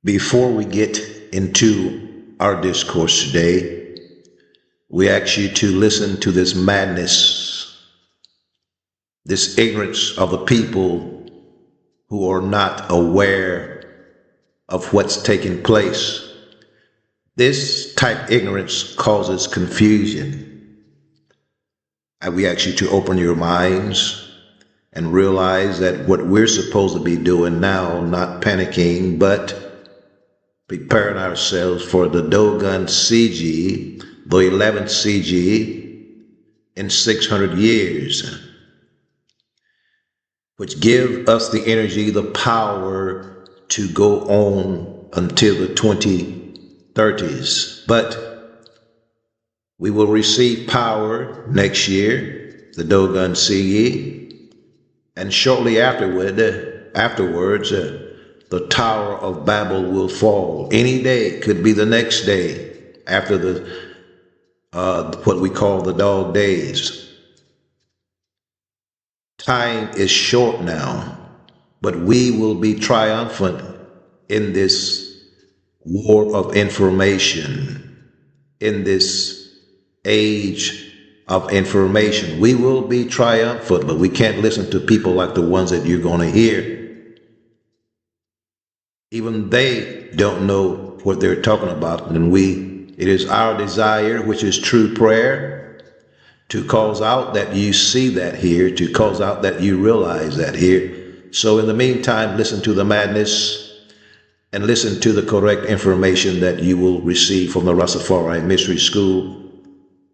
Before we get into our discourse today, we ask you to listen to this madness, this ignorance of the people who are not aware of what's taking place. This type of ignorance causes confusion. And we ask you to open your minds and realize that what we're supposed to be doing now, not panicking, but preparing ourselves for the Dogon CG, the 11th CG in 600 years, which give us the energy, the power to go on until the 2030s. But we will receive power next year, the Dogon CG, and shortly afterwards, the Tower of Babel will fall. Any day, could be the next day after the what we call the dog days. Time is short now, but we will be triumphant in this war of information, in this age of information. We will be triumphant, but we can't listen to people like the ones that you're going to hear. Even they don't know what they're talking about. And it is our desire, which is true prayer, to cause out that you see that here, to cause out that you realize that here. So in the meantime, listen to the madness and listen to the correct information that you will receive from the Rastafari Mystery School.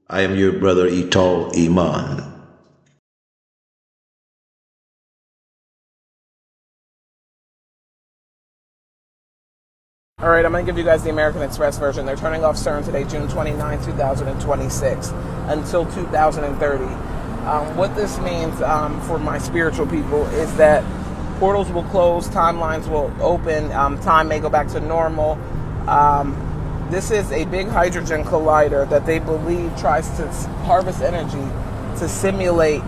I am your brother, Ital Iman. All right, I'm going to give you guys the American Express version. They're turning off Cern today, June 29, 2026, until 2030. What this means for my spiritual people is that portals will close, timelines will open, time may go back to normal. This is a big hydrogen collider that they believe tries to harvest energy to simulate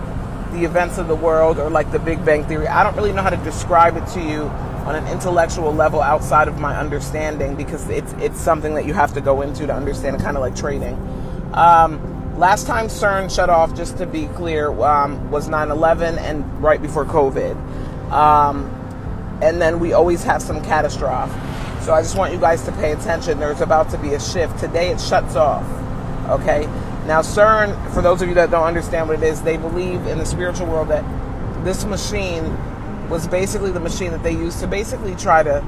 the events of the world, or like the Big Bang Theory. I don't really know how to describe it to you on an intellectual level outside of my understanding, because it's something that you have to go into to understand, kind of like trading. Last time CERN shut off, just to be clear, was 9/11 and right before COVID. And then we always have some catastrophe. So I just want you guys to pay attention. There's about to be a shift. Today it shuts off. Okay? Now CERN, for those of you that don't understand what it is, they believe in the spiritual world that this machine was basically the machine that they used to basically try to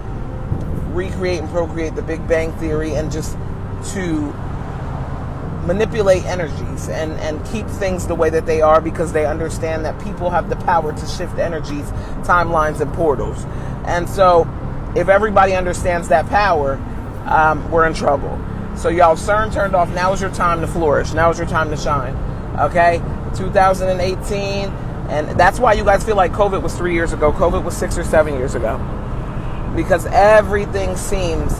recreate and procreate the Big Bang Theory, and just to manipulate energies and keep things the way that they are, because they understand that people have the power to shift energies, timelines, and portals. And so if everybody understands that power, we're in trouble. So y'all, CERN turned off. Now is your time to flourish. Now is your time to shine. Okay? 2018. And that's why you guys feel like COVID was 3 years ago. COVID was 6 or 7 years ago. Because everything seems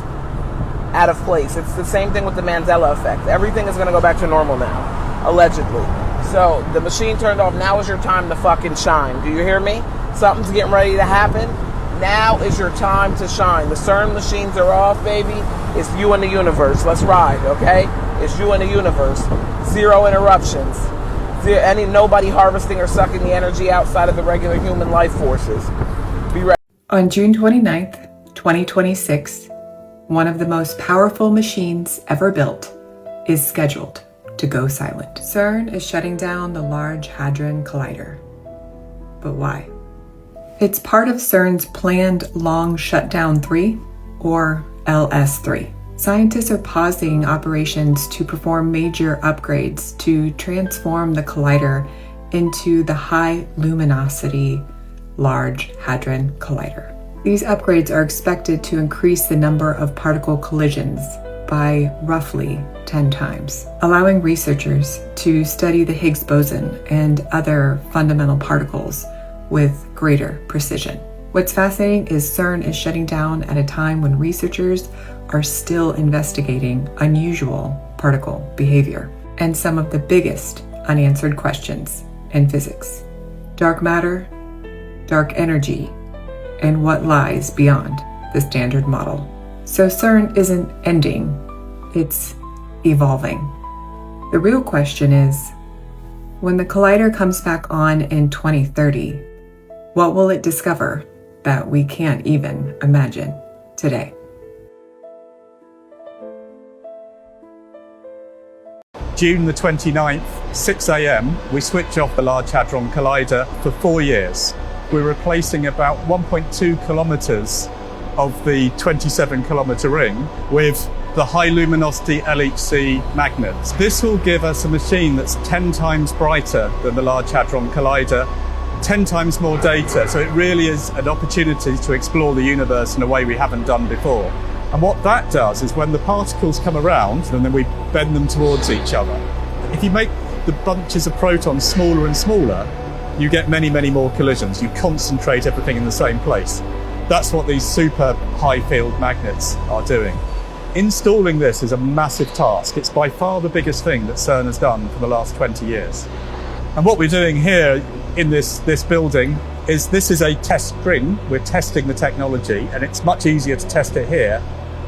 out of place. It's the same thing with the Mandela effect. Everything is going to go back to normal now, allegedly. So the machine turned off. Now is your time to fucking shine. Do you hear me? Something's getting ready to happen. Now is your time to shine. The CERN machines are off, baby. It's you and the universe. Let's ride, okay? It's you and the universe. Zero interruptions. Nobody harvesting or sucking the energy outside of the regular human life forces. Be ready. On June 29th, 2026, one of the most powerful machines ever built is scheduled to go silent. CERN is shutting down the Large Hadron Collider. But why? It's part of CERN's planned Long Shutdown 3, or LS3. Scientists are pausing operations to perform major upgrades to transform the collider into the High Luminosity Large Hadron Collider. These upgrades are expected to increase the number of particle collisions by roughly 10 times, allowing researchers to study the Higgs boson and other fundamental particles with greater precision. What's fascinating is CERN is shutting down at a time when researchers are still investigating unusual particle behavior and some of the biggest unanswered questions in physics: dark matter, dark energy, and what lies beyond the standard model. So CERN isn't ending, it's evolving. The real question is, when the collider comes back on in 2030, what will it discover that we can't even imagine today? June the 29th, 6 a.m, we switch off the Large Hadron Collider for 4 years. We're replacing about 1.2 kilometers of the 27-kilometer ring with the high luminosity LHC magnets. This will give us a machine that's 10 times brighter than the Large Hadron Collider, 10 times more data. So it really is an opportunity to explore the universe in a way we haven't done before. And what that does is when the particles come around, and then we bend them towards each other, if you make the bunches of protons smaller and smaller, you get many, many more collisions. You concentrate everything in the same place. That's what these super high field magnets are doing. Installing this is a massive task. It's by far the biggest thing that CERN has done for the last 20 years. And what we're doing here in this building is this is a test string. We're testing the technology, and it's much easier to test it here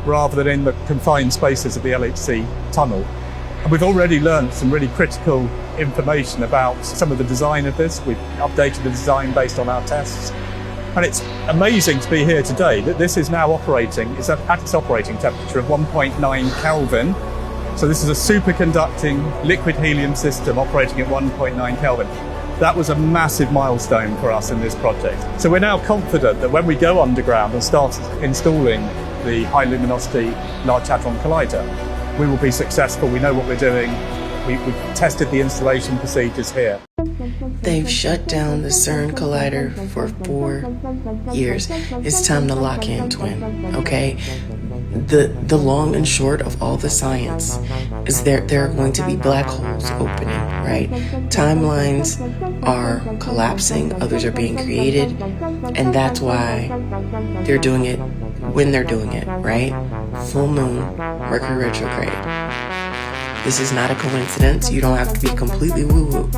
rather than in the confined spaces of the LHC tunnel. And we've already learned some really critical information about some of the design of this. We've updated the design based on our tests. And it's amazing to be here today that this is now operating, it's at its operating temperature of 1.9 Kelvin. So this is a superconducting liquid helium system operating at 1.9 Kelvin. That was a massive milestone for us in this project. So we're now confident that when we go underground and start installing the high luminosity Large Hadron Collider, we will be successful. We know what we're doing. We've tested the installation procedures here. They've shut down the Cern Collider for 4 years. It's time to lock in, twin, okay? The long and short of all the science is there are going to be black holes opening, right? Timelines are collapsing, others are being created, and that's why they're doing it when they're doing it, right? Full moon, Mercury retrograde. This is not a coincidence. You don't have to be completely woo-woo.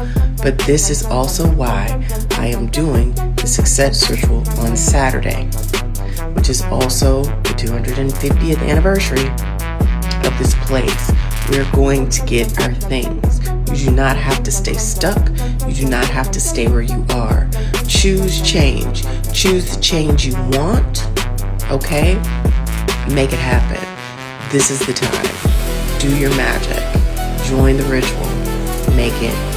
But this is also why I am doing the Success Ritual on Saturday, which is also the 250th anniversary of this place. We're going to get our things. You do not have to stay stuck. You do not have to stay where you are. Choose change. Choose the change you want, okay? Make it happen. This is the time. Do your magic. Join the ritual. Make it.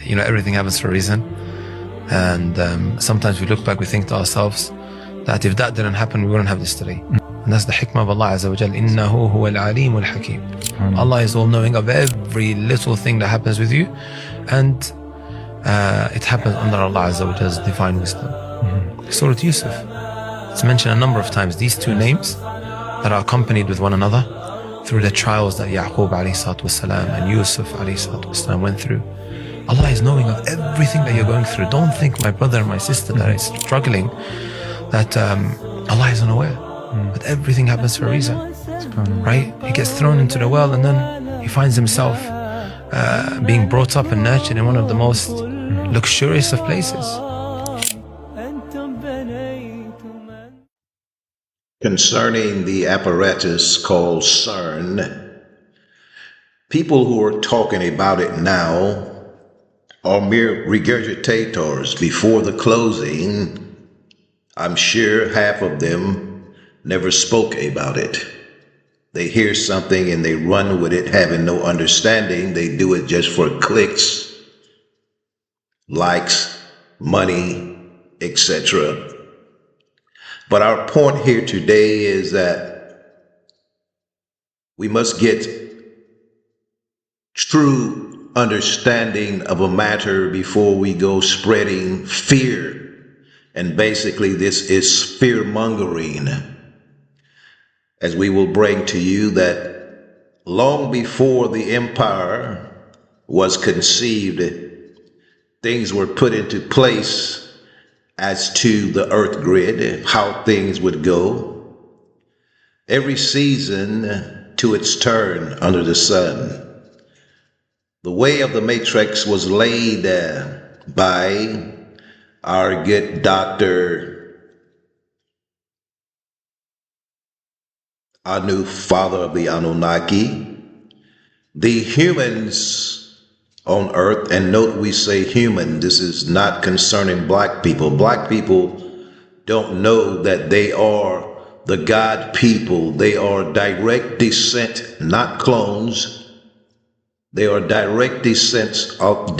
You know, everything happens for a reason, and sometimes we look back, we think to ourselves that if that didn't happen, we wouldn't have this today. And that's the hikmah of Allah Azza wa Jal. Innahu huwa al-alim al-hakim. Allah is all knowing of every little thing that happens with you, and it happens under Allah Azza wa Jal's divine wisdom. Surah Yusuf, it's mentioned a number of times, these two names that are accompanied with one another through the trials that Yaqub alayhi salatu wasalam and Yusuf alayhi salatu wasalam went through. Allah is knowing of everything that you're going through. Don't think, my brother and my sister, that is struggling, that Allah is unaware. But everything happens for a reason, right? He gets thrown into the well, and then he finds himself being brought up and nurtured in one of the most luxurious of places. Concerning the apparatus called Cern, people who are talking about it now are mere regurgitators before the closing. I'm sure half of them never spoke about it. They hear something and they run with it, having no understanding. They do it just for clicks, likes, money, etc. But our point here today is that we must get true understanding of a matter before we go spreading fear. And basically this is fear mongering, as we will bring to you that long before the empire was conceived, things were put into place as to the earth grid, how things would go. Every season to its turn under the sun. The way of the matrix was laid by our good Dr. Anu, father of the Anunnaki. The humans on earth, and note we say human, this is not concerning black people. Black people don't know that they are the God people. They are direct descent, not clones. They are direct descent of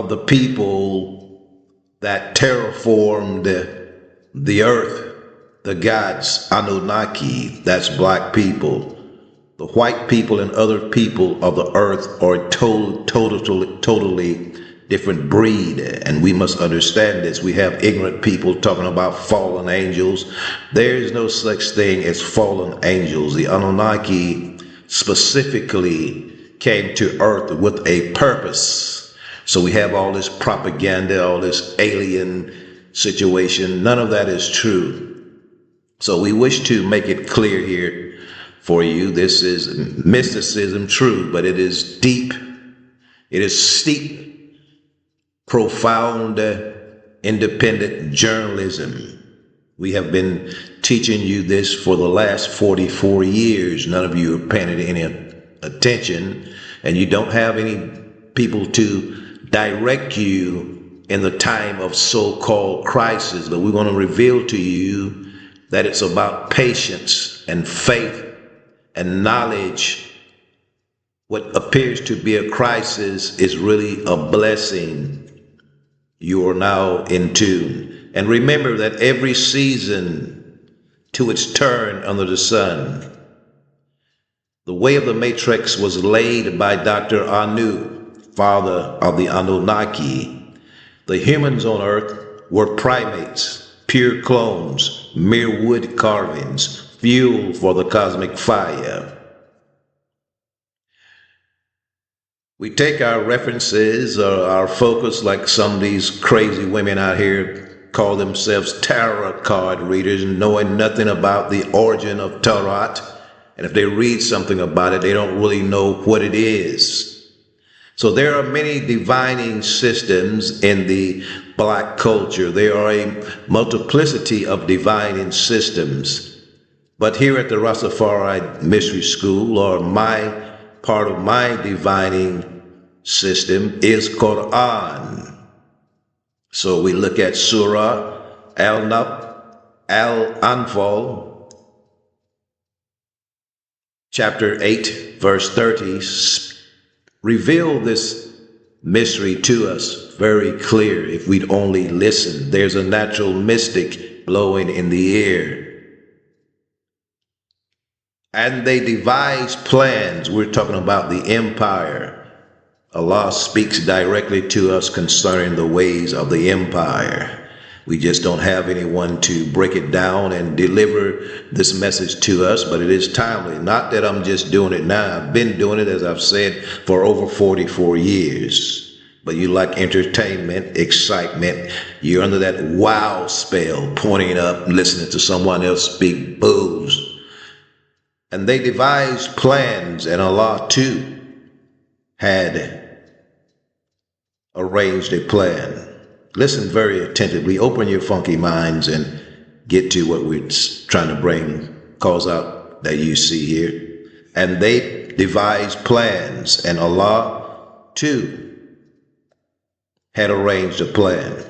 the people that terraformed the earth, the gods, Anunnaki. That's black people. The white people and other people of the earth are totally different breed, and we must understand this. We have ignorant people talking about fallen angels. There is no such thing as fallen angels. The Anunnaki specifically came to earth with a purpose. So we have all this propaganda, all this alien situation. None of that is true. So we wish to make it clear here for you. This is mysticism, true, but it is deep. It is steep, profound, independent journalism. We have been teaching you this for the last 44 years. None of you are paying it any attention, and you don't have any people to direct you in the time of so-called crisis. But we want to reveal to you that it's about patience and faith and knowledge. What appears to be a crisis is really a blessing. You are now in tune. And remember that every season to its turn under the sun. The way of the matrix was laid by Dr. Anu, father of the Anunnaki. The humans on earth were primates, pure clones, mere wood carvings, fuel for the cosmic fire. We take our references or our focus, like some of these crazy women out here call themselves tarot card readers, knowing nothing about the origin of tarot. And if they read something about it, they don't really know what it is. So there are many divining systems in the black culture. There are a multiplicity of divining systems. But here at the Rastafari Mystery School, or my part of my divining system, is Quran. So we look at Surah Al-Anfal, chapter 8, verse 30, reveal this mystery to us very clear if we'd only listen. There's a natural mystic blowing in the air. And they devise plans. We're talking about the empire. Allah speaks directly to us concerning the ways of the empire. We just don't have anyone to break it down and deliver this message to us, but it is timely. Not that I'm just doing it now. I've been doing it, as I've said, for over 44 years. But you like entertainment, excitement. You're under that wow spell, pointing up, listening to someone else speak booze. And they devised plans, and Allah too had arranged a plan. Listen very attentively, open your funky minds and get to what we're trying to bring, cause out that you see here. And they devised plans, and Allah too had arranged a plan.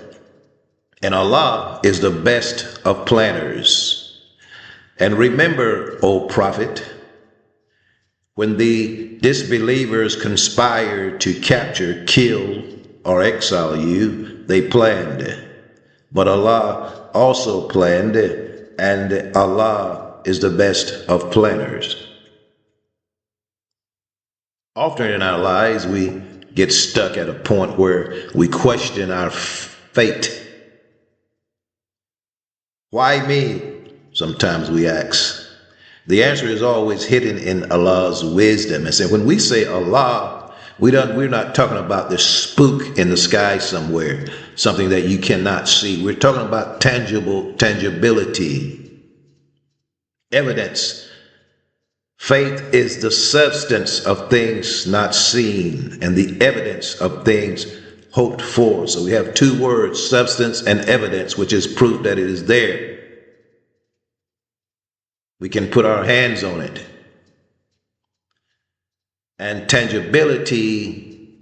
And Allah is the best of planners. And remember, O Prophet, when the disbelievers conspired to capture, kill, or exile you, they planned. But Allah also planned, and Allah is the best of planners. Often in our lives, we get stuck at a point where we question our fate. Why me? Sometimes we ask. The answer is always hidden in Allah's wisdom. And so when we say Allah, we're not talking about this spook in the sky somewhere, something that you cannot see. We're talking about tangibility, evidence. Faith is the substance of things not seen and the evidence of things hoped for. So we have two words, substance and evidence, which is proof that it is there. We can put our hands on it. And tangibility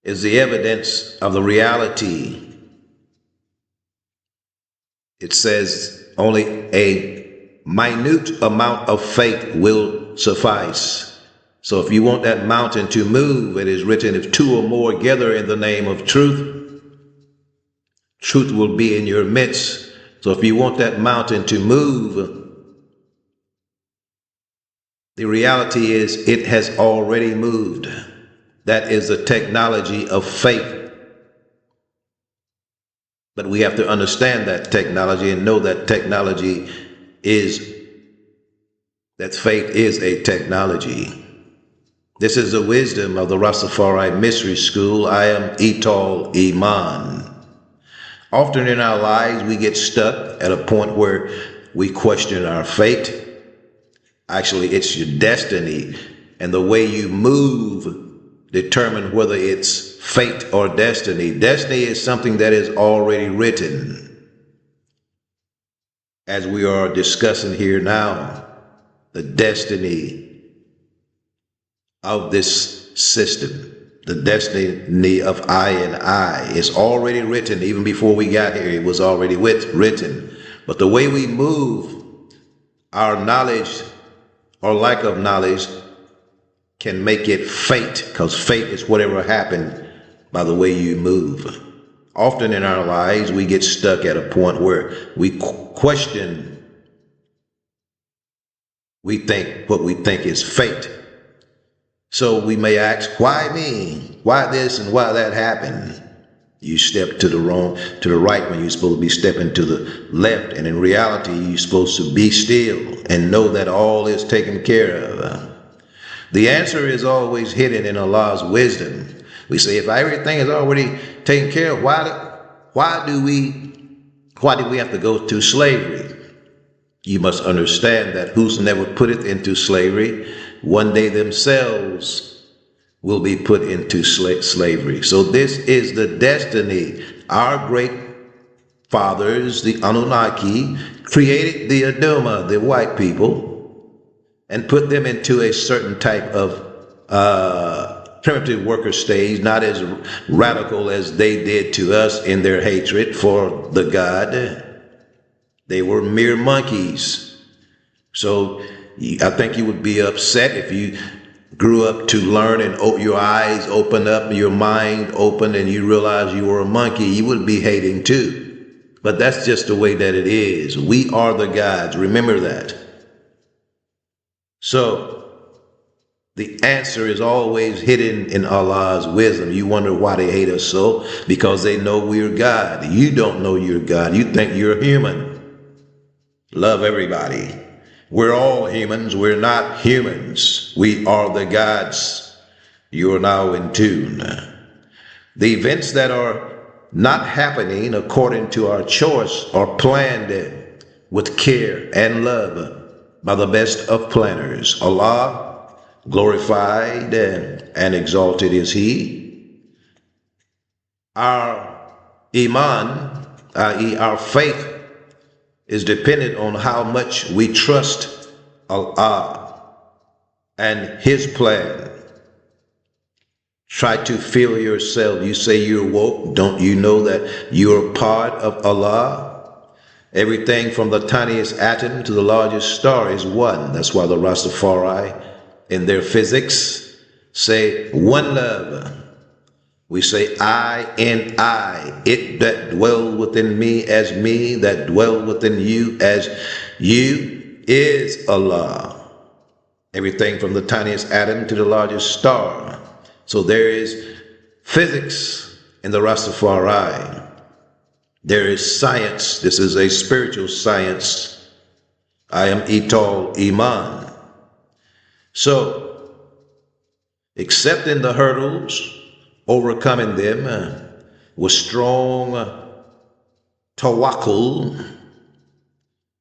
is the evidence of the reality. It says only a minute amount of faith will suffice. So if you want that mountain to move, it is written, if two or more gather in the name of truth, truth will be in your midst. So if you want that mountain to move, the reality is it has already moved. That is the technology of faith. But we have to understand that technology and know that technology is, that faith is a technology. This is the wisdom of the Rastafari Mystery School. I am Ital Iman. Often in our lives, we get stuck at a point where we question our fate. Actually, it's your destiny, and the way you move determine whether it's fate or destiny. Destiny is something that is already written. As we are discussing here now, the destiny of this system, the destiny of I and I is already written. Even before we got here, it was already written. But the way we move, our knowledge or lack of knowledge can make it fate, because fate is whatever happened by the way you move. Often in our lives, we get stuck at a point where we question, we think what we think is fate. So we may ask, why me? Why this and why that happened? You step to the right when you're supposed to be stepping to the left. And in reality, you're supposed to be still and know that all is taken care of. The answer is always hidden in Allah's wisdom. We say, if everything is already taken care of, why do we have to go to slavery? You must understand that whosoever putteth into slavery, one day themselves will be put into slavery. So this is the destiny. Our great fathers, the Anunnaki, created the Aduma, the white people, and put them into a certain type of primitive worker stage, not as radical as they did to us in their hatred for the God. They were mere monkeys. So I think you would be upset if you grew up to learn and your eyes opened up, your mind opened, and you realized you were a monkey. You would be hating too. But that's just the way that it is. We are the gods. Remember that. So the answer is always hidden in Allah's wisdom. You wonder why they hate us so? Because they know we're God. You don't know you're God. You think you're human. Love everybody. We're all humans. We're not humans. We are the gods. You are now in tune. The events that are not happening according to our choice are planned with care and love by the best of planners. Allah, glorified and exalted is He. Our Iman, i.e. our faith, is dependent on how much we trust Allah and His plan. Try to feel yourself. You say you're woke. Don't you know that you're part of Allah? Everything from the tiniest atom to the largest star is one. That's why the Rastafari in their physics say one love. We say I and I, it that dwell within me as me, that dwell within you as you, is Allah. Everything from the tiniest atom to the largest star. So there is physics in the Rastafari. There is science. This is a spiritual science I am Ital Iman. So, accepting the hurdles, overcoming them with strong tawakkul,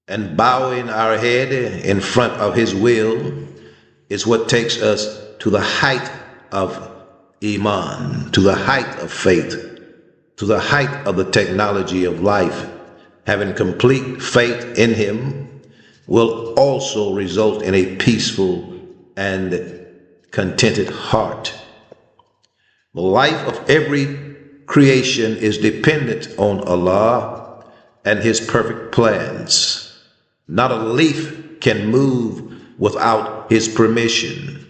and bowing our head in front of his will is what takes us to the height of Iman, to the height of faith, to the height of the technology of life. Having complete faith in him will also result in a peaceful and contented heart. The life of every creation is dependent on Allah and his perfect plans. Not a leaf can move without his permission.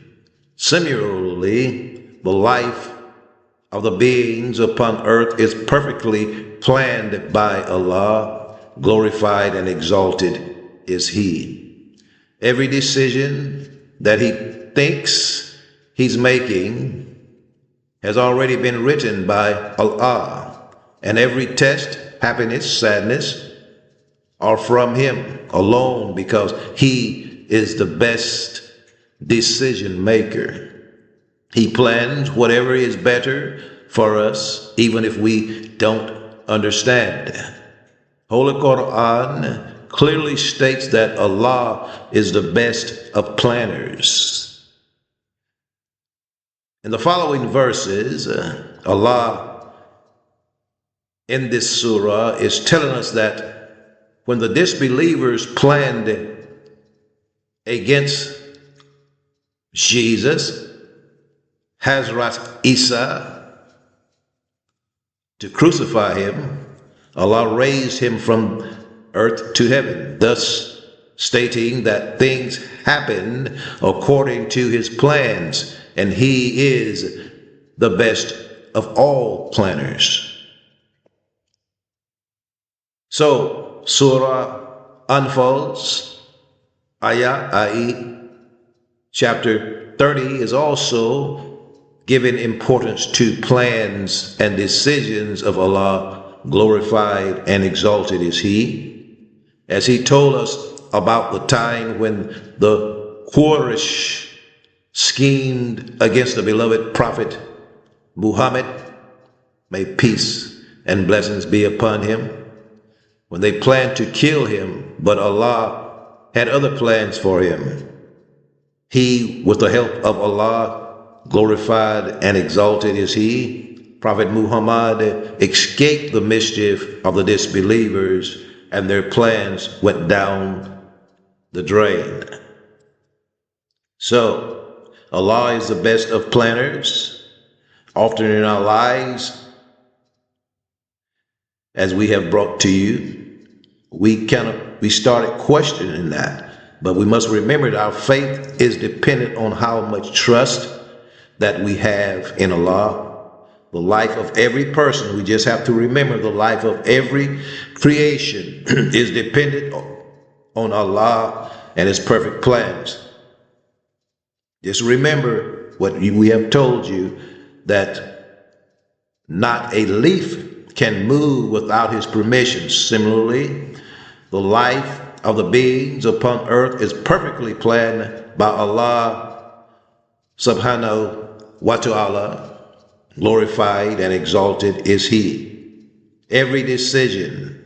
Similarly, the life of the beings upon earth is perfectly planned by Allah. Glorified and exalted is he. Every decision that he thinks he's making has already been written by Allah, and every test, happiness, sadness, are from him alone, because he is the best decision maker. He plans whatever is better for us, even if we don't understand. Holy Quran clearly states that Allah is the best of planners. In the following verses, Allah in this surah is telling us that when the disbelievers planned against Jesus, Hazrat Isa, to crucify him, Allah raised him from earth to heaven, thus stating that things happened according to his plans, and he is the best of all planners. So, Surah unfolds, Ayah, chapter 30 is also giving importance to plans and decisions of Allah. Glorified and exalted is he. As he told us about the time when the Quraysh schemed against the beloved Prophet Muhammad, may peace and blessings be upon him, when they planned to kill him, but Allah had other plans for him. He, with the help of Allah, glorified and exalted is he, Prophet Muhammad, escaped the mischief of the disbelievers, and their plans went down the drain. So, Allah is the best of planners. Often in our lives, as we have brought to you, we started questioning that. But we must remember that our faith is dependent on how much trust that we have in Allah. The life of every person, we just have to remember the life of every creation is dependent on Allah and his perfect plans. Just remember what we have told you, that not a leaf can move without his permission. Similarly, the life of the beings upon earth is perfectly planned by Allah subhanahu wa ta'ala. Glorified and exalted is he. Every decision.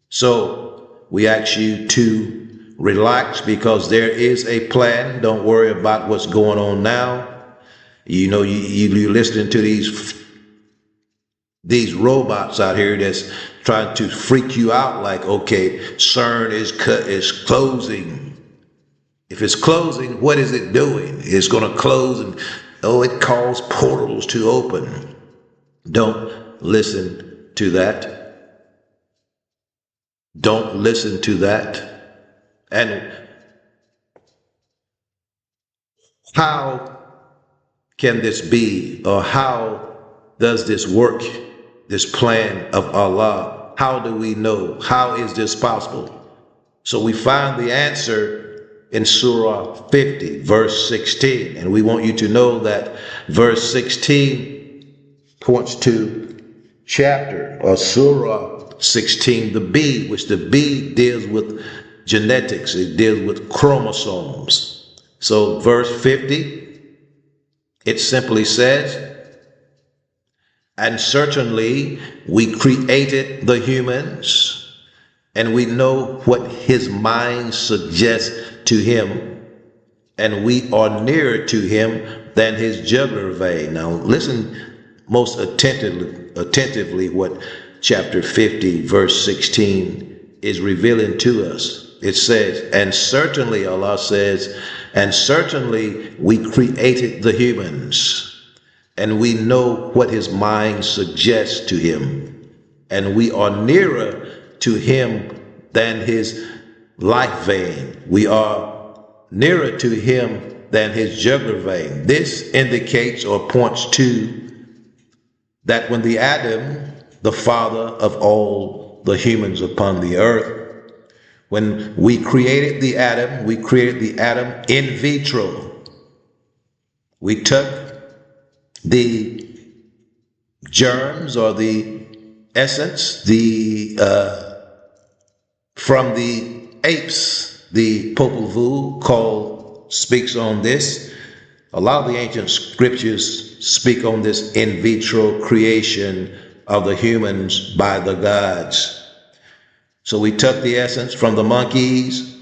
So we ask you to relax, because there is a plan. Don't worry about what's going on now. You know, you're listening to these robots out here that's trying to freak you out, like, okay, Cern is closing. If it's closing, what is it doing? It's going to close, and it calls portals to open. Don't listen to that. Don't listen to that. And how can this be, or how does this work, this plan of Allah? How do we know? How is this possible? So we find the answer in Surah 50, verse 16. And we want you to know that verse 16 points to chapter or Surah 16, the B, which the B deals with genetics. It deals with chromosomes. So verse 50, it simply says, and certainly we created the humans, and we know what his mind suggests to him, and we are nearer to him than his jugular vein. Now listen most attentively what chapter 50 verse 16 is revealing to us. It says, and certainly, Allah says, and certainly we created the humans, and we know what his mind suggests to him, and we are nearer to him than his life vein. We are nearer to him than his jugular vein. This indicates or points to that when the Adam, the father of all the humans upon the earth, when we created the Adam in vitro. We took the germs or the essence, from the apes. The Popol Vuh speaks on this. A lot of the ancient scriptures speak on this in vitro creation of the humans by the gods. So we took the essence from the monkeys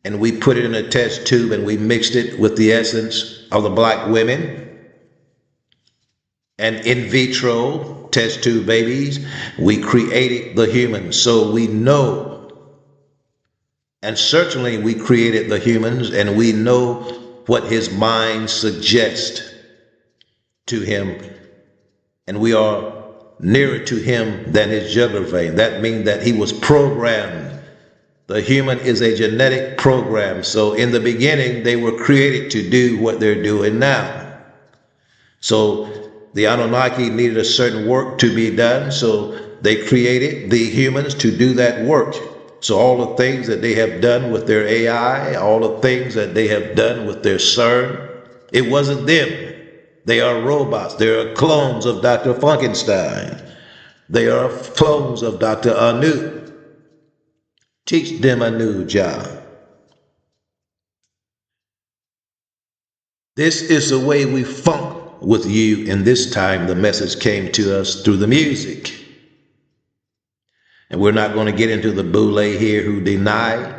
and we put it in a test tube and we mixed it with the essence of the black women. And in vitro test tube babies, we created the humans. So we know, and certainly we created the humans, and we know what his mind suggests to him, and we are nearer to him than his jugular vein. That means that he was programmed. The human is a genetic program. So in the beginning, they were created to do what they're doing now. So the Anunnaki needed a certain work to be done, so they created the humans to do that work. So all the things that they have done with their AI, all the things that they have done with their Cern, it wasn't them. They are robots. They are clones of Dr. Frankenstein. They are clones of Dr. Anu. Teach them a new job. This is the way we funk with you, and this time the message came to us through the music. And we're not going to get into the boule here who deny,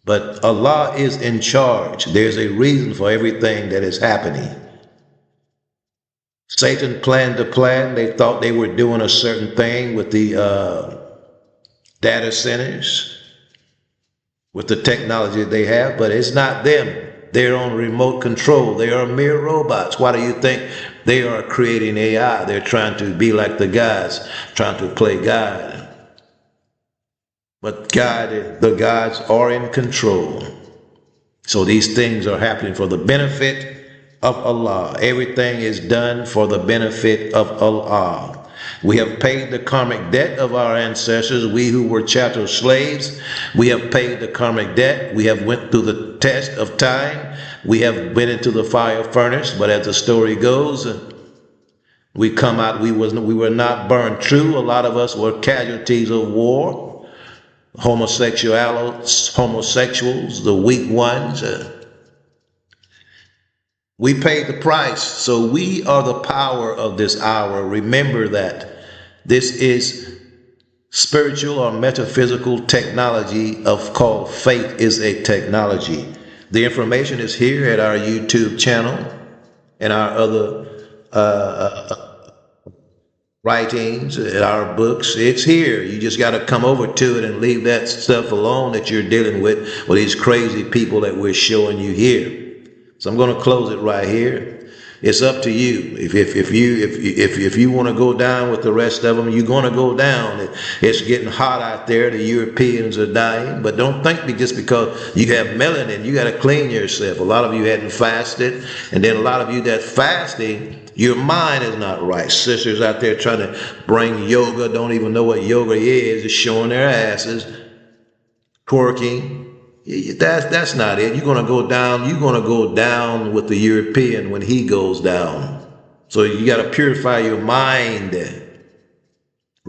but Allah is in charge. There's a reason for everything that is happening. Satan planned the plan. They thought they were doing a certain thing with the data centers, with the technology they have, but it's not them. They're on remote control. They are mere robots. Why do you think they are creating AI? They're trying to be like the gods, trying to play God. But the gods are in control. So these things are happening for the benefit of Allah. Everything is done for the benefit of Allah. We have paid the karmic debt of our ancestors. We who were chattel slaves, we have paid the karmic debt. We have went through the test of time. We have been into the fire furnace, but as the story goes, we come out, we were not burned true. A lot of us were casualties of war, homosexuals, the weak ones. We paid the price, so we are the power of this hour. Remember that this is spiritual or metaphysical technology called faith is a technology. The information is here at our YouTube channel and our other writings, our books. It's here. You just got to come over to it and leave that stuff alone that you're dealing with these crazy people that we're showing you here. So I'm going to close it right here. It's up to you. If you want to go down with the rest of them, you're going to go down. It's getting hot out there. The Europeans are dying. But don't think just because you have melanin, you got to clean yourself. A lot of you hadn't fasted. And then a lot of you that fasting, your mind is not right. Sisters out there trying to bring yoga, don't even know what yoga is, just showing their asses, twerking. That's not it. You're going to go down. You're going to go down with the European when he goes down. So you got to purify your mind.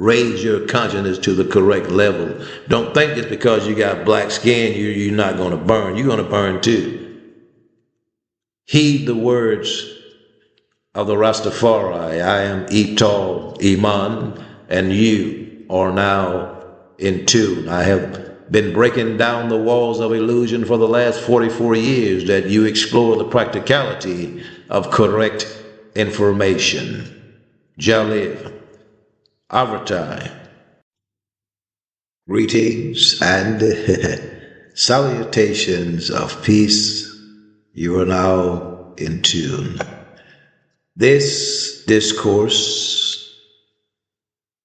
raise your consciousness to the correct level. Don't think just because you got black skin, you're not going to burn. You're going to burn too. Heed the words of the Rastafari. I am Ital Iman, and you are now in tune. I have been breaking down the walls of illusion for the last 44 years that you explore the practicality of correct information. Jalib, Avatai. Greetings and salutations of peace. You are now in tune. This discourse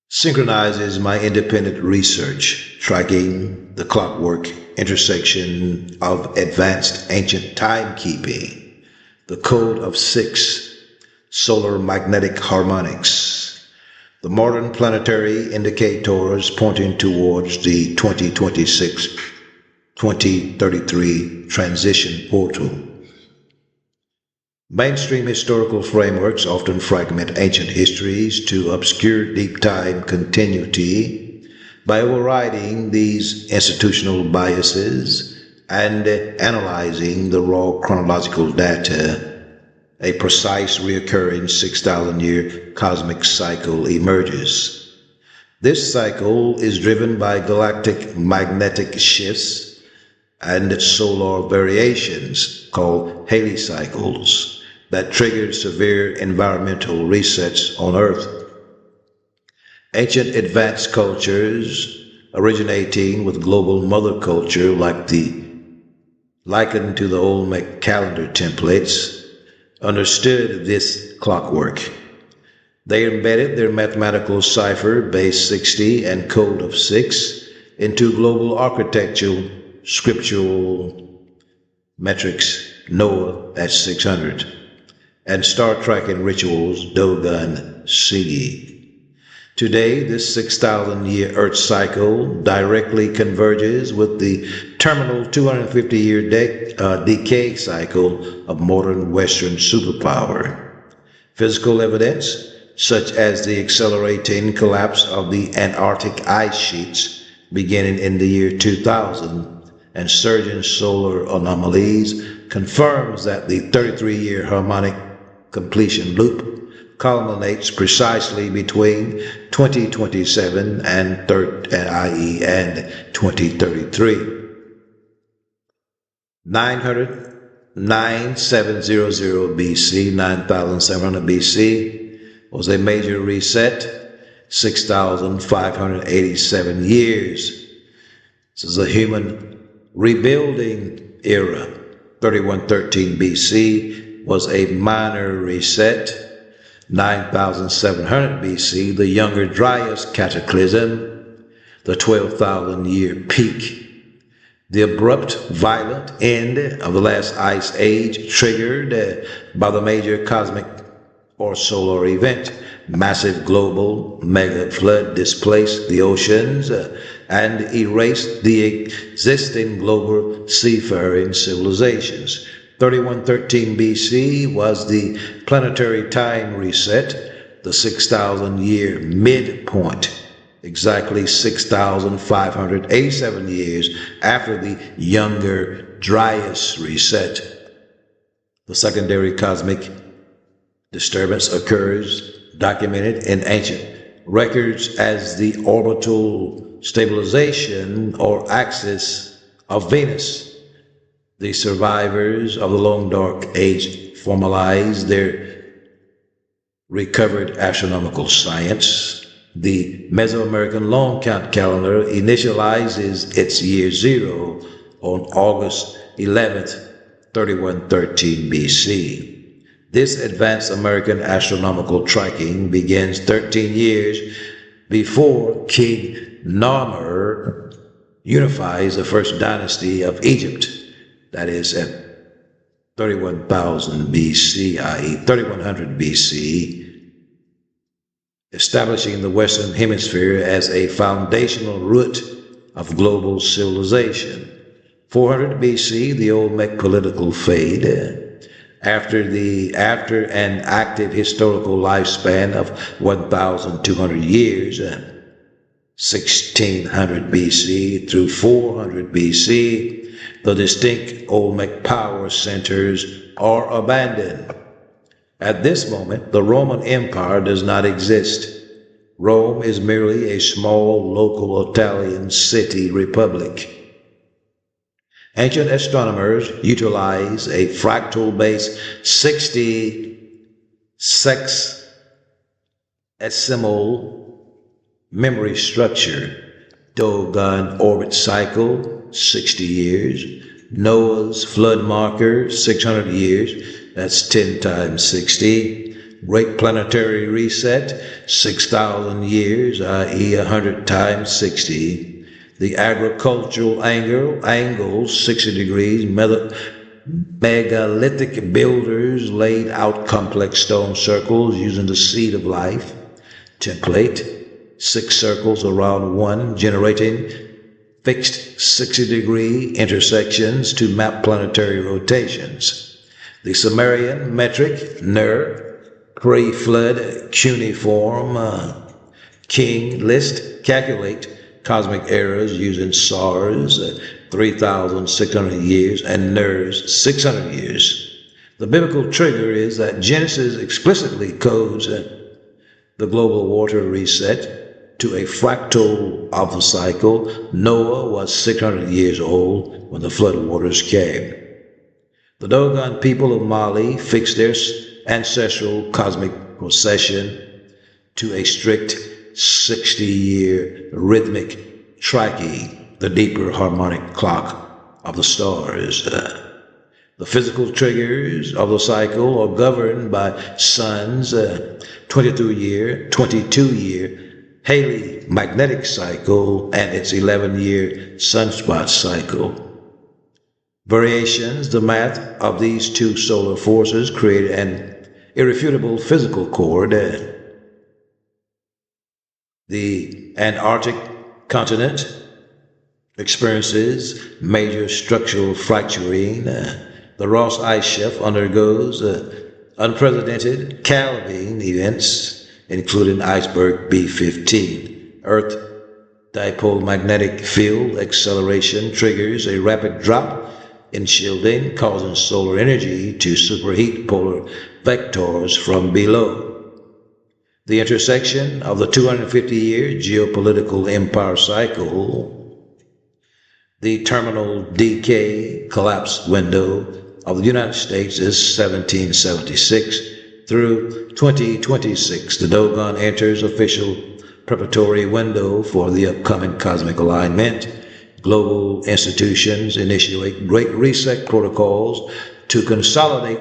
synchronizes my independent research, tracking the clockwork intersection of advanced ancient timekeeping, the code of 6 solar magnetic harmonics, the modern planetary indicators pointing towards the 2026-2033 transition portal. Mainstream historical frameworks often fragment ancient histories to obscure deep time continuity. By overriding these institutional biases and analyzing the raw chronological data, a precise reoccurring 6,000-year cosmic cycle emerges. This cycle is driven by galactic magnetic shifts and solar variations called helicycles that triggered severe environmental resets on Earth. Ancient advanced cultures originating with global mother culture likened to the Olmec calendar templates understood this clockwork. They embedded their mathematical cipher base 60 and code of 6 into global architectural scriptural metrics, Noah at 600, and star tracking rituals, Dogon Sigi. Today, this 6,000-year Earth cycle directly converges with the terminal 250-year decay cycle of modern Western superpower. Physical evidence, such as the accelerating collapse of the Antarctic ice sheets beginning in the year 2000, and surging solar anomalies, confirms that the 33-year harmonic completion loop culminates precisely between 2027 and 2033. 9700 BC, 9700 BC was a major reset, 6,587 years. This is a human rebuilding era. 3113 BC was a minor reset. 9,700 BC, the Younger Dryas cataclysm, the 12,000-year peak. The abrupt, violent end of the last ice age triggered by the major cosmic or solar event. Massive global mega flood displaced the oceans and erased the existing global seafaring civilizations. 3113 BC was the planetary time reset, the 6,000-year midpoint, exactly 6,587 years after the Younger Dryas reset. The secondary cosmic disturbance occurs, documented in ancient records as the orbital stabilization or axis of Venus. The survivors of the Long Dark Age formalized their recovered astronomical science. The Mesoamerican long count calendar initializes its year 0 on August 11th, 3113 BC. This advanced American astronomical tracking begins 13 years before King Narmer unifies the first dynasty of Egypt, that is at 31,000 BC, i.e. 3100 BC, establishing the Western Hemisphere as a foundational root of global civilization. 400 BC, the Olmec political fade. After an active historical lifespan of 1,200 years, 1600 BC through 400 BC, the distinct Olmec power centers are abandoned. At this moment, the Roman Empire does not exist. Rome is merely a small local Italian city republic. Ancient astronomers utilize a fractal-based 60 sexagesimal memory structure. Dogon orbit cycle, 60 years. Noah's flood marker, 600 years. That's 10 times 60. Great planetary reset, 6,000 years, i.e. 100 times 60. The agricultural angle 60 degrees. Megalithic builders laid out complex stone circles using the seed of life template. 6 circles around one, generating fixed 60-degree intersections to map planetary rotations. The Sumerian metric, Ner, pre-flood cuneiform king list, calculate cosmic eras using SARS, 3,600 years, and NERS, 600 years. The biblical trigger is that Genesis explicitly codes the global water reset to a fractal of the cycle. Noah was 600 years old when the flood waters came. The Dogon people of Mali fixed their ancestral cosmic procession to a strict 60-year rhythmic tracking, the deeper harmonic clock of the stars. The physical triggers of the cycle are governed by Sun's 22-year Halley magnetic cycle and its 11-year sunspot cycle. Variations, the math of these two solar forces create an irrefutable physical cord. The Antarctic continent experiences major structural fracturing. The Ross Ice Shelf undergoes unprecedented calving events, including iceberg B-15. Earth dipole magnetic field acceleration triggers a rapid drop in shielding, causing solar energy to superheat polar vectors from below. The intersection of the 250-year geopolitical empire cycle, the terminal decay collapse window of the United States is 1776 through 2026. The Dogon enters official preparatory window for the upcoming cosmic alignment. Global institutions initiate Great Reset protocols to consolidate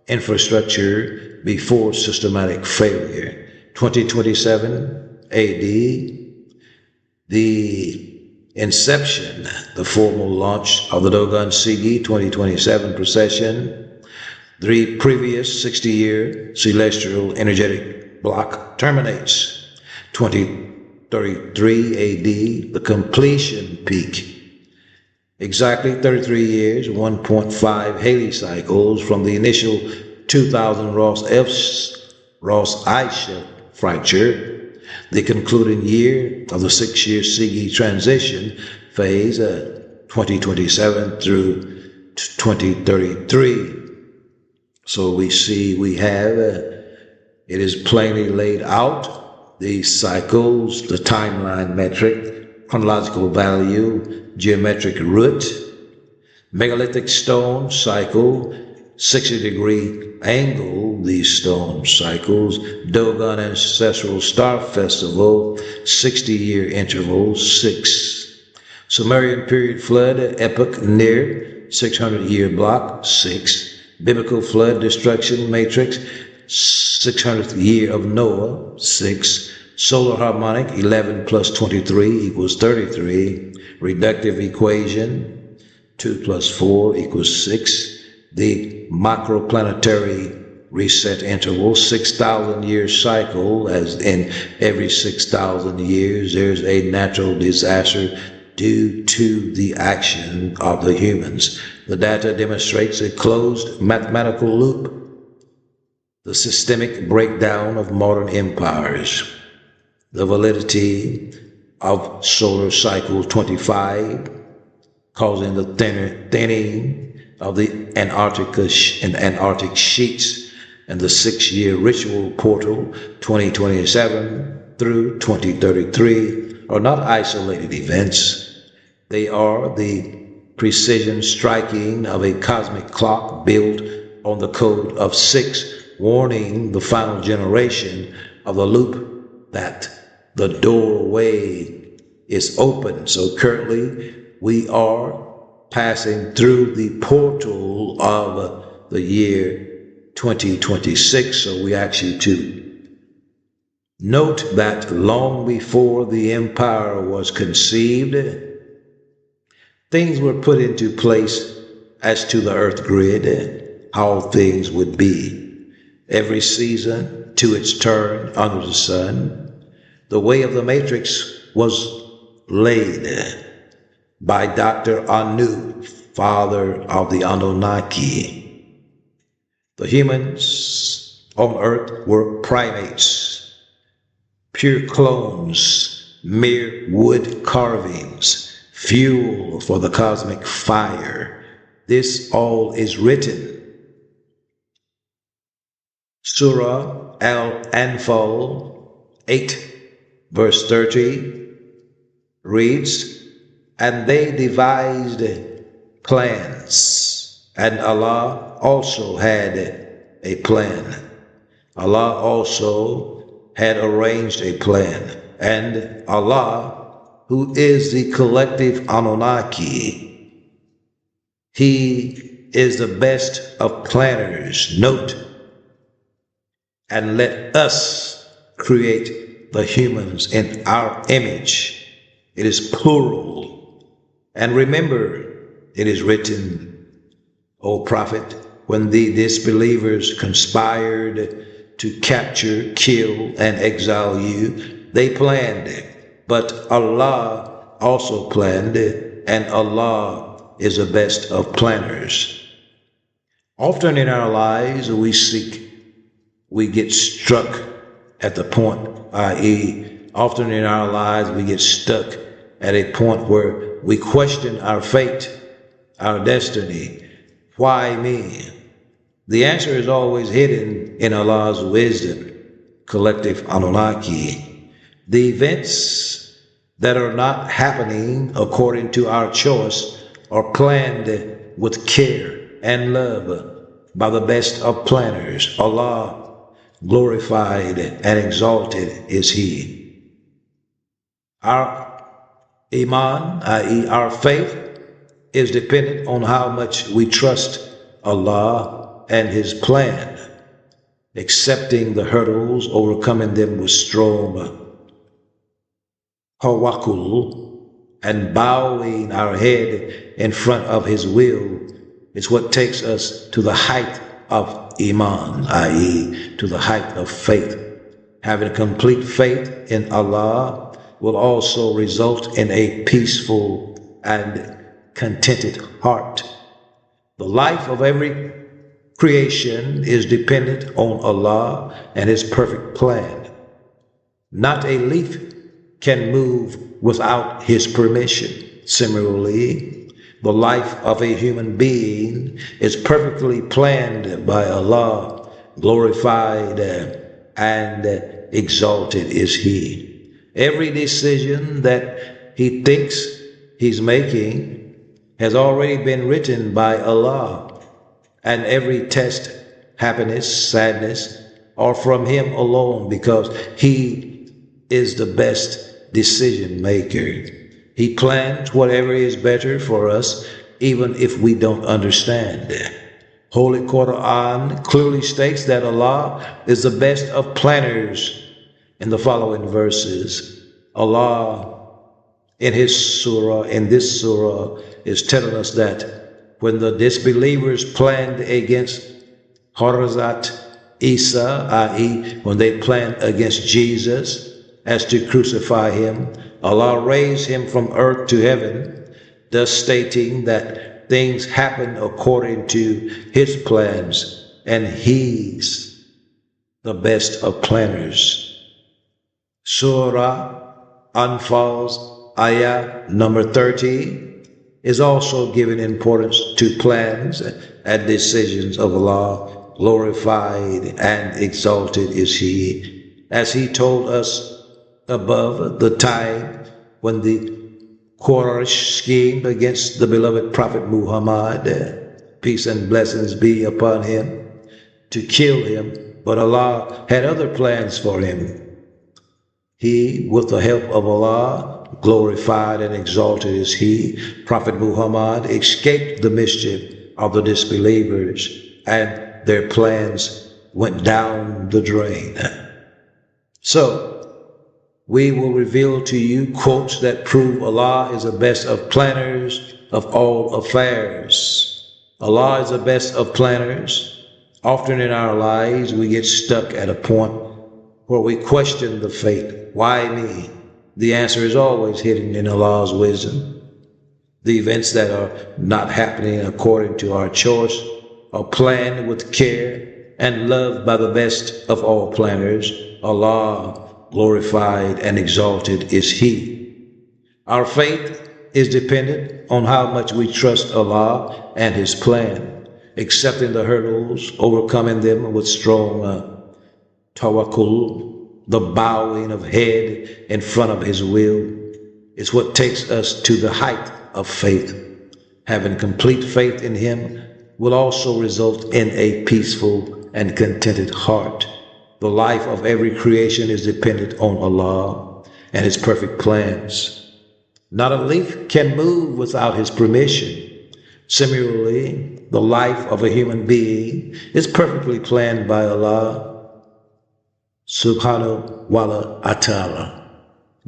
infrastructure before systematic failure. 2027 AD, the inception, the formal launch of the Dogon Sigi 2027 procession. The previous 60-year celestial energetic block terminates. 2033 AD, the completion peak. Exactly 33 years, 1.5 Halley cycles from the initial 2000 Ross Ice Shelf fracture. The concluding year of the 6-year Sigi transition phase, 2027 through 2033. So we see we have, it is plainly laid out, the cycles, the timeline metric, chronological value, geometric root, megalithic stone cycle, 60-degree angle, these stone cycles, Dogon Ancestral Star Festival, 60-year interval, 6. Sumerian period flood, epoch near, 600-year block, 6. Biblical flood destruction matrix, 600th year of Noah, 6. Solar harmonic, 11 plus 23 equals 33. Reductive equation, 2 plus 4 equals 6. The macroplanetary reset interval, 6,000 year cycle, as in every 6,000 years there's a natural disaster due to the action of the humans. The data demonstrates a closed mathematical loop, the systemic breakdown of modern empires. The validity of solar cycle 25, causing the thinning of the Antarctic sheets, and the 6-year ritual portal 2027 through 2033 are not isolated events. They are the precision striking of a cosmic clock built on the code of 6, warning the final generation of the loop that the doorway is open. So currently we are passing through the portal of the year 2026. So we actually to note that long before the empire was conceived, things were put into place as to the earth grid, how things would be. Every season to its turn under the sun. The way of the matrix was laid by Dr. Anu, father of the Anunnaki. The humans on earth were primates, pure clones, mere wood carvings, fuel for the cosmic fire. This all is written. Surah Al-Anfal 8 verse 30 reads, "And they devised plans, and Allah also had a plan. Allah also had arranged a plan, and Allah, who is the collective Anunnaki, He is the best of planners." Note, "And let us create the humans in our image." It is plural. "And remember, it is written, O Prophet, when the disbelievers conspired to capture, kill, and exile you, they planned, but Allah also planned, and Allah is the best of planners." Often in our lives we get struck at the point, i.e., often in our lives we get stuck at a point where we question our fate, our destiny. Why me? The answer is always hidden in Allah's wisdom, collective Anunnaki. The events that are not happening according to our choice are planned with care and love by the best of planners. Allah, glorified and exalted is He. Our Iman, i.e. our faith, is dependent on how much we trust Allah and His plan, accepting the hurdles, overcoming them with strong tawakkul, and bowing our head in front of His will is what takes us to the height of Iman, i.e. to the height of faith. Having complete faith in Allah will also result in a peaceful and contented heart. The life of every creation is dependent on Allah and His perfect plan. Not a leaf can move without His permission. Similarly, the life of a human being is perfectly planned by Allah, glorified and exalted is He. Every decision that he thinks he's making has already been written by Allah, and every test, happiness, sadness are from Him alone, because He is the best decision maker. He plans whatever is better for us, even if we don't understand. Holy Quran clearly states that Allah is the best of planners in the following verses. Allah in this surah, is telling us that when the disbelievers planned against Hazrat Isa, i.e. when they planned against Jesus as to crucify Him, Allah raised Him from earth to heaven, thus stating that things happen according to His plans, and He's the best of planners. Surah unfolds ayah number 30, is also giving importance to plans and decisions of Allah. Glorified and exalted is He. As He told us above, the time when the Quraysh schemed against the beloved Prophet Muhammad, peace and blessings be upon him, to kill him, but Allah had other plans for him. He, with the help of Allah, glorified and exalted is He, Prophet Muhammad, escaped the mischief of the disbelievers, and their plans went down the drain. So, we will reveal to you quotes that prove Allah is the best of planners of all affairs. Allah is the best of planners. Often in our lives, we get stuck at a point where we question the fate. Why me? The answer is always hidden in Allah's wisdom. The events that are not happening according to our choice are planned with care and loved by the best of all planners. Allah, glorified and exalted is He. Our faith is dependent on how much we trust Allah and His plan, accepting the hurdles, overcoming them with strong tawakkul. The bowing of head in front of His will is what takes us to the height of faith. Having complete faith in Him will also result in a peaceful and contented heart. The life of every creation is dependent on Allah and His perfect plans. Not a leaf can move without His permission. Similarly, the life of a human being is perfectly planned by Allah Subhanahu wa ta'ala.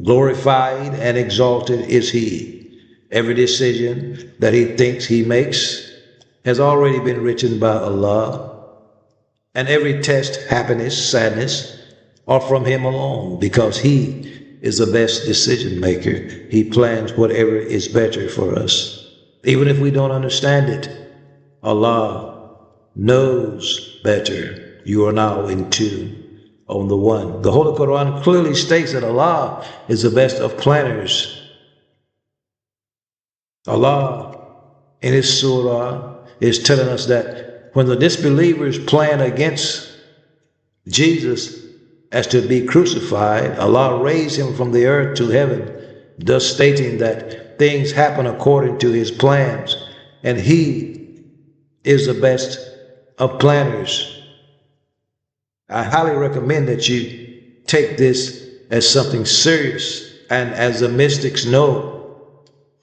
Glorified and exalted is He. Every decision that He thinks He makes has already been written by Allah. And every test, happiness, sadness are from Him alone, because He is the best decision maker. He plans whatever is better for us. Even if we don't understand it, Allah knows better. You are now in tune on the One. The Holy Quran clearly states that Allah is the best of planners. Allah in His surah is telling us that when the disbelievers plan against Jesus as to be crucified, Allah raised Him from the earth to heaven, thus stating that things happen according to His plans, and He is the best of planners. I highly recommend that you take this as something serious, and as the mystics know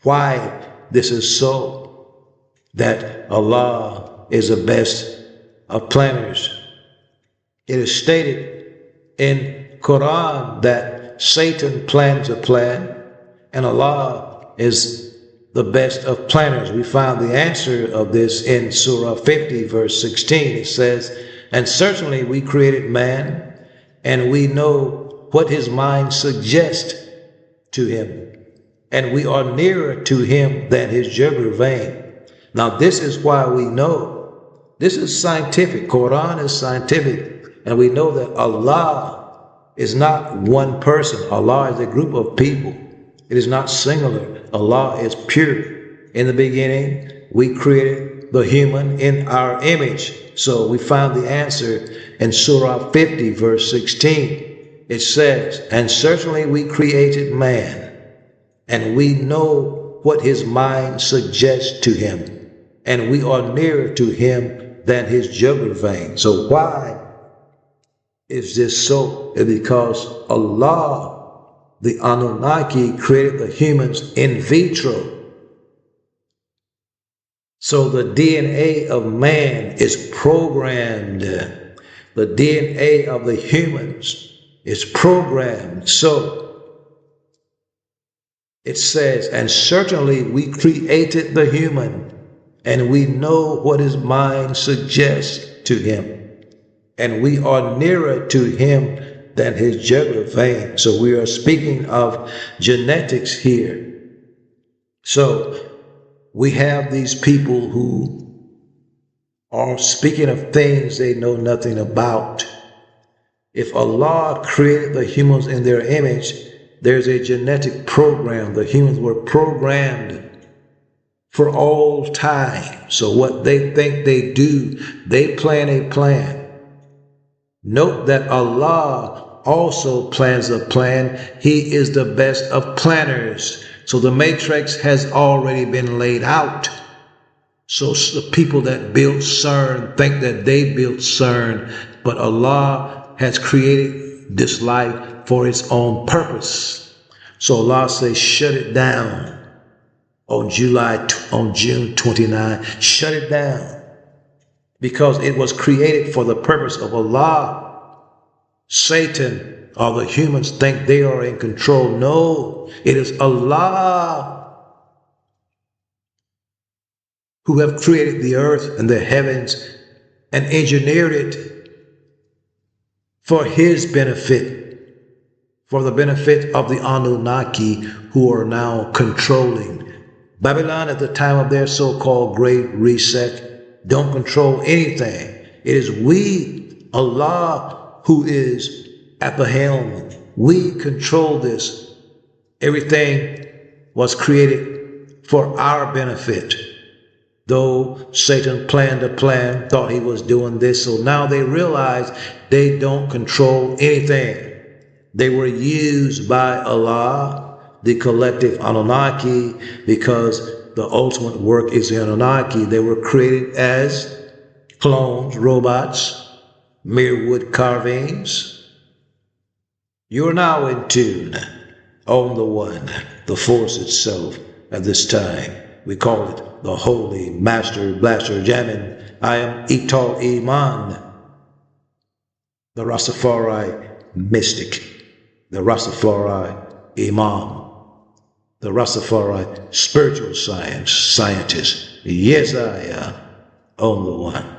why this is so, that Allah is the best of planners. It is stated in Quran that Satan plans a plan and Allah is the best of planners. We found the answer of this in Surah 50 verse 16. It says, "And certainly we created man, and we know what his mind suggests to him, and we are nearer to him than his jugular vein." Now this is why we know. This is scientific. Quran is scientific. And we know that Allah is not one person. Allah is a group of people. It is not singular. Allah is pure. In the beginning, we created the human in our image. So we found the answer in Surah 50, verse 16. It says, "And certainly we created man, and we know what his mind suggests to him, and we are nearer to him than his jugular vein." So why is this so? It's because Allah, the Anunnaki, created the humans in vitro. So the DNA of man is programmed. The DNA of the humans is programmed. So it says, "And certainly we created the human, and we know what his mind suggests to him, and we are nearer to him than his jugular vein." So we are speaking of genetics here. So we have these people who are speaking of things they know nothing about. If Allah created the humans in their image, there's a genetic program. The humans were programmed for all time. So what they think they do, they plan a plan. Note that Allah also plans a plan. He is the best of planners. So the matrix has already been laid out. So the people that built Cern think that they built Cern, but Allah has created this life for its own purpose. So Allah says, shut it down on June 29. Shut it down because it was created for the purpose of Allah. Satan or the humans think they are in control. No, it is Allah who have created the earth and the heavens and engineered it for his benefit, for the benefit of the Anunnaki who are now controlling. Babylon at the time of their so-called Great Reset don't control anything. It is we, Allah, who is at the helm. We control this. Everything was created for our benefit. Though Satan planned a plan, thought he was doing this, so now they realize they don't control anything. They were used by Allah, the collective Anunnaki, because the ultimate work is the Anunnaki. They were created as clones, robots, mere wood carvings. You are now in tune on the One, the Force itself at this time. We call it the Holy Master Blaster Jamming. I am Ital Iman, the Rastafari mystic, the Rastafari Imam, the Rastafari spiritual scientist. Yes, I am on the One.